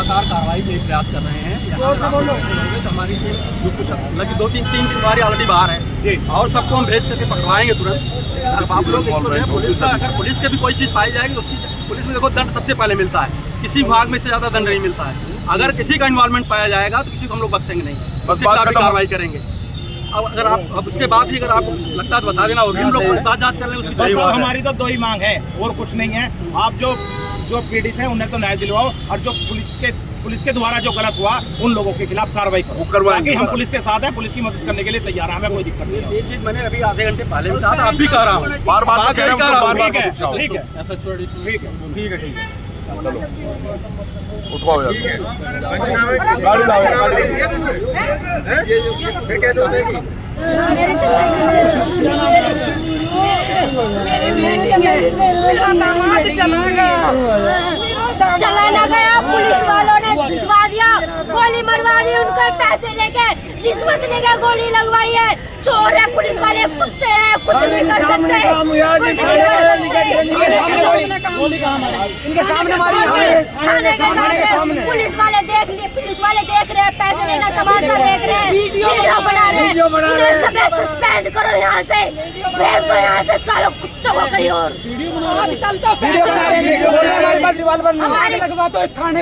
लगातार कार्रवाई के प्रयास कर रहे हैं। हमारी जो कुछ लगी 2-3 बारी ऑलरेडी बाहर है और सबको हम भेज करके पकड़वाएंगे तुरंत। अब आप लोग अगर पुलिस के भी कोई चीज़ पाई जाएगी तो उसकी पुलिस में देखो दंड सबसे पहले मिलता है, किसी विभाग में से ज़्यादा दंड नहीं मिलता है। अगर किसी का इन्वॉल्वमेंट पाया जाएगा तो किसी को हम लोग बख्शेंगे नहीं, उसके खिलाफ भी कार्रवाई करेंगे। अब अगर आप अब उसके बाद भी अगर आपको लगता है तो बता देना, और भी हम लोग बात जांच कर लें उसकी। सही बात। हमारी तो दो ही मांग है और कुछ नहीं है। आप जो पीड़ित हैं उन्हें तो न्याय दिलवाओ, और जो पुलिस के द्वारा जो गलत हुआ उन लोगों के खिलाफ कार्रवाई करो। बाकी हम पुलिस के साथ हैं, पुलिस की मदद करने के लिए तैयार हैं, हमें कोई दिक्कत नहीं है। ये चीज मैंने अभी आधे घंटे पहले भी कहा था, अब भी कह रहा हूँ, बार-बार कह रहा हूँ। ठीक है चलो उठवाओ यार, गाड़ी लाओ, फिर क्या होगी? चलाना गया, पुलिस वालों ने भिजवा दिया, गोली मरवा दी, उनको पैसे लेके रिश्वत लेके गोली लगवाई है। चोर है पुलिस वाले, कुत्ते हैं, कुछ नहीं कर सकते, कुछ नहीं कर सकते। इनके सामने मारी, थाने के सामने पुलिस वाले देख रहे हैं, पैसे लेना तमाशा देख रहे हैं, वीडियो बना रहे हैं। इन्हें सबे सस्पेंड करो यहाँ से, भेज दो यहाँ से सालों कुत्तों को कहीं और। आजकल तो वीडियो बना रहे हैं, हमारे पास रिवॉल्वर नहीं लगवा तो थाने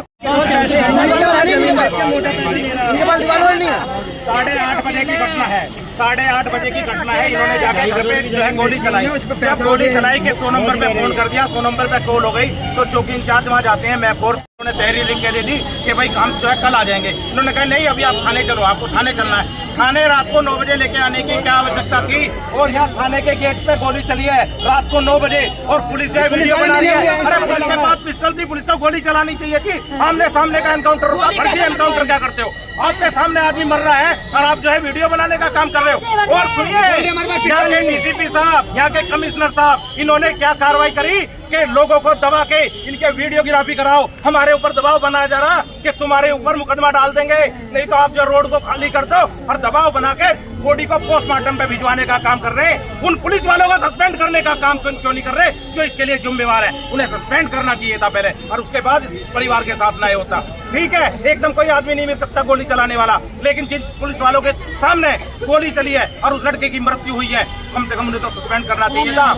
8:30 बजे की घटना है, 8:30 बजे की घटना है। इन्होंने जाकर घर पे जो है गोली चलाई। जब गोली चलाई के 100 नंबर पे फोन कर दिया, 100 नंबर पे कॉल हो गई तो चौकी इंचार्ज वहाँ जाते हैं, मैं फोर्स उन्होंने तहरीर लिख के दे दी कि भाई हम जो है कल आ जाएंगे। इन्होंने कहा नहीं अभी आप थाने चलो, आपको थाने चलना है। थाने रात को 9 बजे लेके आने की क्या आवश्यकता थी? और यहाँ थाने के गेट पे गोली चली है रात को 9 बजे, और पुलिस जो है वीडियो बना रही है। अरे पुलिस के पास पिस्टल थी, पुलिस को गोली चलानी चाहिए थी। आमने सामने का एनकाउंटर होता, फर्जी एनकाउंटर क्या करते हो? आपके सामने आदमी मर रहा है और आप जो है वीडियो बनाने का काम कर रहे हो। और सुनिए, यहाँ के डीसीपी साहब, यहाँ के कमिश्नर साहब, इन्होंने क्या कार्रवाई करी कि लोगों को दबा के इनके वीडियोग्राफी कराओ। हमारे ऊपर दबाव बनाया जा रहा कि तुम्हारे ऊपर मुकदमा डाल देंगे, नहीं तो आप जो रोड को खाली कर दो, और दबाव बना के बॉडी को पोस्टमार्टम पे भिजवाने का काम कर रहे हैं। उन पुलिस वालों को सस्पेंड करने का काम क्यों नहीं कर रहे जो इसके लिए जिम्मेवार है? उन्हें सस्पेंड करना चाहिए था पहले, और उसके बाद इस परिवार के साथ न्याय होता। ठीक है, एकदम कोई आदमी नहीं मिल सकता गोली चलाने वाला, लेकिन जिन पुलिस वालों के सामने गोली चली है और उस लड़के की मृत्यु हुई है, कम से कम उन्हें तो सस्पेंड करना चाहिए था।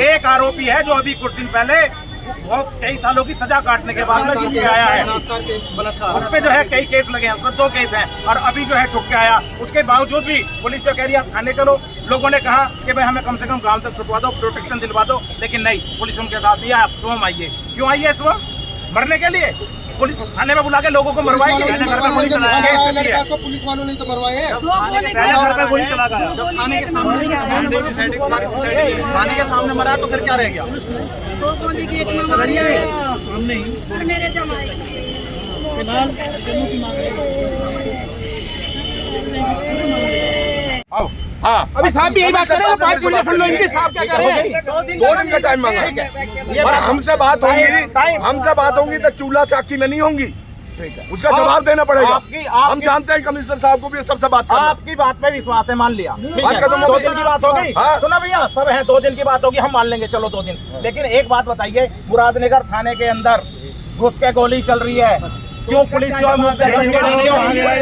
एक आरोपी है जो अभी कुछ दिन पहले बहुत कई सालों की सजा काटने के बाद में छुप के आया है। उस पे जो है कई केस लगे हैं, उसमें 2 केस हैं, और अभी जो है छुप के आया। उसके बावजूद भी पुलिस जो कह रही है आप थाने चलो। लोगों ने कहा कि भाई हमें कम से कम गांव तक छुटवा दो, प्रोटेक्शन दिलवा दो, लेकिन नहीं, पुलिस उनके साथ दिया। आप स्वयं आइए। क्यों आइए स्वयं? मरने के लिए? पुलिस थाने में बुला के लोगों को मरवाएगी? घर पे गोली चलाया तो पुलिस वालों ने तो मरवाए हैं, घर पे गोली चला गया। थाने के सामने मरा तो फिर क्या रह गया? सामने ही हाँ, अभी साहब भी यही बात कर रहे हैं, 5 मिनट सुन लो इनके साहब क्या कर रहे हैं। 2 दिन का टाइम मांगा, और हमसे बात होगी तो चूल्हा चाकी में नहीं होंगी, उसका जवाब देना पड़ेगा। हम जानते हैं कमिश्नर साहब को भी सबसे बात करना। आपकी बात पे विश्वास है, मान लिया। 2 दिन की बात हो गई। सुना भैया, सब है, 2 दिन की बात होगी, हम मान लेंगे, चलो 2 दिन। लेकिन एक बात बताइए, मुरादनगर थाने के अंदर घुस के गोली चल रही है, क्यों पुलिस जो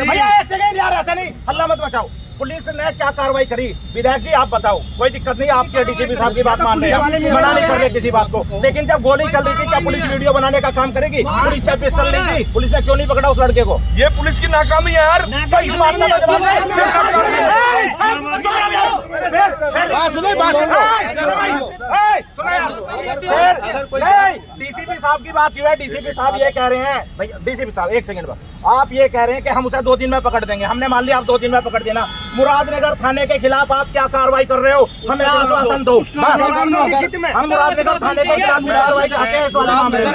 भैया ऐसे नहीं, हल्ला मत मचाओ। पुलिस ने क्या कार्रवाई करी? विधायक जी आप बताओ, कोई दिक्कत नहीं, आपके डीसीपी साहब की बात मान रहे हैं, मना नहीं कर रहे किसी बात को। लेकिन जब गोली चल रही थी, क्या पुलिस वीडियो बनाने का काम करेगी? पुलिस चाहे पिस्टल नहीं थी, पुलिस ने क्यों नहीं पकड़ा उस लड़के को? ये पुलिस की नाकामी है यार। डीसीपी साहब की बात क्यों है? डीसीपी साहब ये कह रहे हैं, भैया डीसीपी साहब 1 सेकंड, आप ये कह रहे हैं कि हम उसे 2 दिन में पकड़ देंगे। हमने मान लिया, आप 2 दिन में पकड़ देना। मुरादनगर थाने के खिलाफ आप क्या कार्रवाई कर रहे हो? हमें आश्वासन दो। हम मुरादनगर थाने के खिलाफ कार्रवाई चाहते हैं इस वाले मामले में।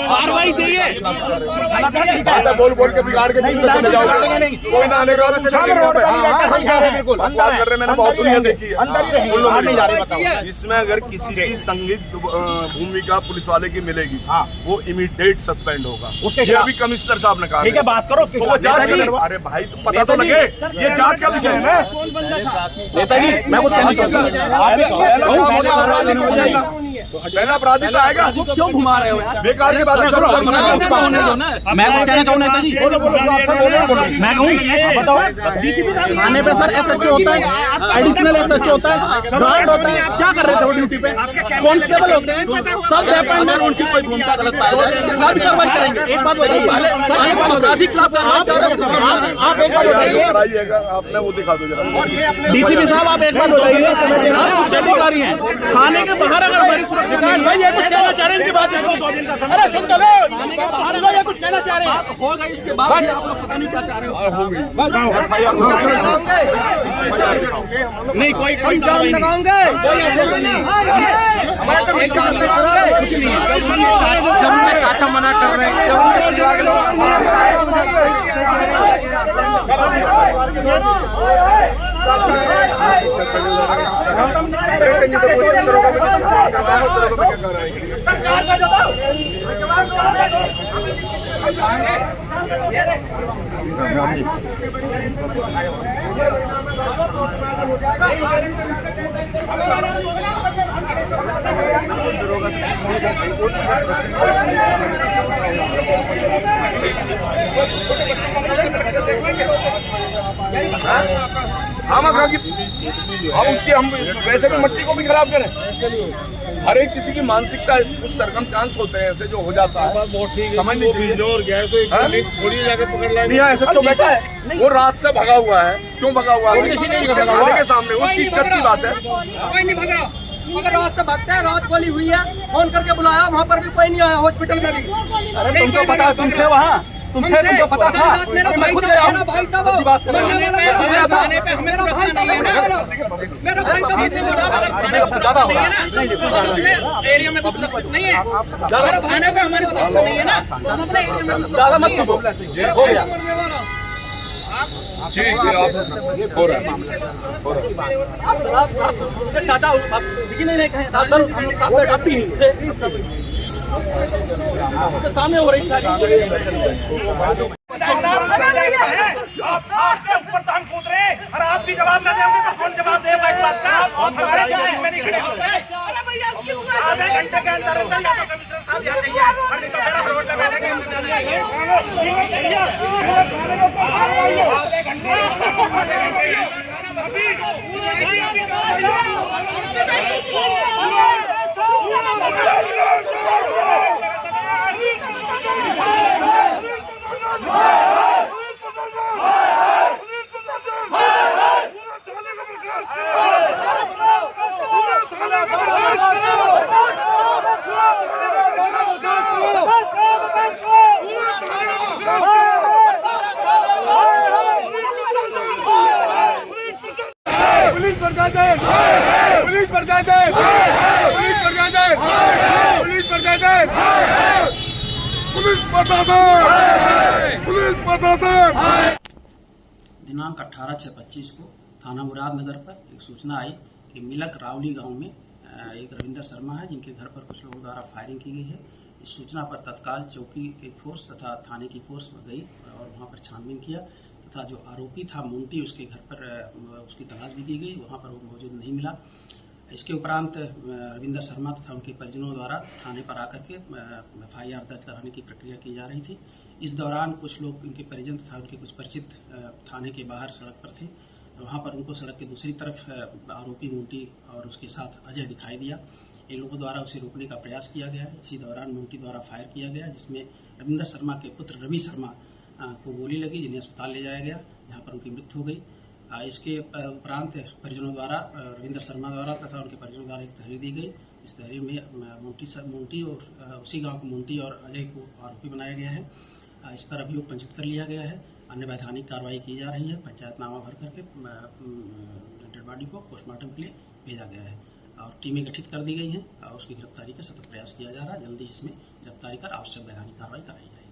कार्रवाई चाहिए, बोल के बिगाड़ के नहीं, कोई ना आने का बिल्कुल बात कर रहे, मैंने बहुत दुनिया देखी है। अंदर ही रहेंगे, बाहर नहीं जा रहे। बताओ इसमें अगर किसी की संदिग्ध भूमिका पुलिस वाले की मिलेगी, हाँ। वो इमीडिएट सस्पेंड होगा। उसके ये अभी कमिश्नर साहब ने कहा। ठीक है, बात करो उसके तो वो खिलाफ। जांच नेताजी, करें। अरे भाई तो पता तो लगे, ये जांच का विषय है ना। नेताजी मैं कुछ कहना चाहता हूँ। पहला अपराधी तो आएगा। क्यों घुमा रहे हो यार? बेकार की बातें करो। मैं कुछ कहना चाहूँ नेताजी, मैं कहूँ बताओ, डीसीपी साहब थाने पे सर एसएचओ होता है, एडिशनल एसएचओ होता है, गार्ड होता है, क्या कर रहे थे वो ड्यूटी पे? कांस्टेबल होते हैं, सब अगर उनकी कोई भूमिका गलत पाई जाए तो खिलाफ कार्रवाई करेंगे। एक बात बताइए, अपराधी खिलाफ आप एक बात बताइए, आपने वो दिखा दो जरा। डीसीपी साहब आप एक बात बताइए, आप उच्च अधिकारी हैं, थाने के बाहर अगर बड़ी सुरक्षा भाई ये कुछ कहना चाह रहे हैं, इनकी बात है 2 दिन का समय, अरे सुन तो लो, थाने के बाहर ये कुछ कहना चाह रहे हैं, होगा इसके बाद भी आप लोग पता नहीं क्या चाह रहे हो। नहीं कोई कार्रवाई लगाओगे, कोई ऐसा नहीं, कुछ नहीं है। जब चाचा मना कर रहे हैं, हम उसकी हम वैसे भी मट्टी को भी खराब करें। हर एक किसी की मानसिकता, कुछ सरकमस्टांस होते हैं ऐसे जो हो जाता है, समझनी चाहिए। नहीं ऐसा तो बैठा है, वो रात से भगा हुआ है। क्यों भगा हुआ है? थाने के सामने उसकी इज्जत की बात है। कोई नहीं भगा, अगर रात से भागता है, रात गोली हुई है, फोन करके बुलाया, वहाँ पर भी कोई नहीं आया, हॉस्पिटल में भी। अरे तुमको पता, तुम थे वहाँ, तुमको पता था। मेरा भाई था, मेरा भाई था वो, बात थाने पे हमें मेरा भाई था, मेरा भाई था, ज्यादा हो रहा है। एरिया में कुछ नहीं है, अगर थाने पे हमारे सुरक्षा नहीं है ना, हम अपने एरिया में ज्यादा मत करो, हो गया। जी आप हो रहा है। चाचा दिखी नहीं कहीं, रात भर हम लोग साथ बैठे थे, सामने हो रही सारी ऊपर तो हम कूद रहे हैं और आप भी जवाब न देंगे तो कौन जवाब देगा इस बात का? हमारे जाने में नहीं खड़े होते, आधे घंटे के अंदर अंदर या तो कमिश्नर साहब या जाइए, और नहीं तो मेरा रोड पे बैठे के अंदर जाइए। आधे घंटे पुलिस प्रशासन, पुलिस प्रशासन, पुलिस प्रशासन, पुलिस प्रशासन, पुलिस प्रशासन, पुलिस प्रशासन। दिनांक 18/6/25 को थाना मुरादनगर पर एक सूचना आई कि मिलक रावली गांव में एक रविंदर शर्मा है, जिनके घर पर कुछ लोगों द्वारा फायरिंग की गई है। इस सूचना पर तत्काल चौकी की फोर्स तथा थाने की फोर्स गई और वहां पर छानबीन किया तथा जो आरोपी था मुंटी, उसके घर पर उसकी तलाश भी की गई, वहां पर वो मौजूद नहीं मिला। इसके उपरांत रविंदर शर्मा तथा उनके परिजनों द्वारा थाने पर आकर के FIR दर्ज कराने की प्रक्रिया की जा रही थी। इस दौरान कुछ लोग, उनके परिजन तथा उनके कुछ परिचित थाने के बाहर सड़क पर थे। वहां पर उनको सड़क के दूसरी तरफ आरोपी मुंटी और उसके साथ अजय दिखाई दिया। इन लोगों द्वारा उसे रोकने का प्रयास किया गया है। इसी दौरान मुंटी द्वारा फायर किया गया, जिसमें रविंदर शर्मा के पुत्र रवि शर्मा को गोली लगी, जिन्हें अस्पताल ले जाया गया, जहां पर उनकी मृत्यु हो गई। इसके उपरांत परिजनों द्वारा, रविंदर शर्मा द्वारा तथा उनके परिजनों द्वारा एक तहरीर दी गई। इस तहरीर में मुंटी और उसी गांव को मुंटी और अजय को आरोपी बनाया गया है। इस पर अभियोग पंजीकृत कर लिया गया है। अन्य वैधानिक कार्रवाई की जा रही है। पंचायतनामा भर करके डेड बॉडी को पोस्टमार्टम के लिए भेजा गया है और टीमें गठित कर दी गई हैं और उसकी गिरफ्तारी का सतत प्रयास किया जा रहा है। जल्दी इसमें गिरफ्तारी कर आवश्यक वैधानिक कार्रवाई कराई जाएगी।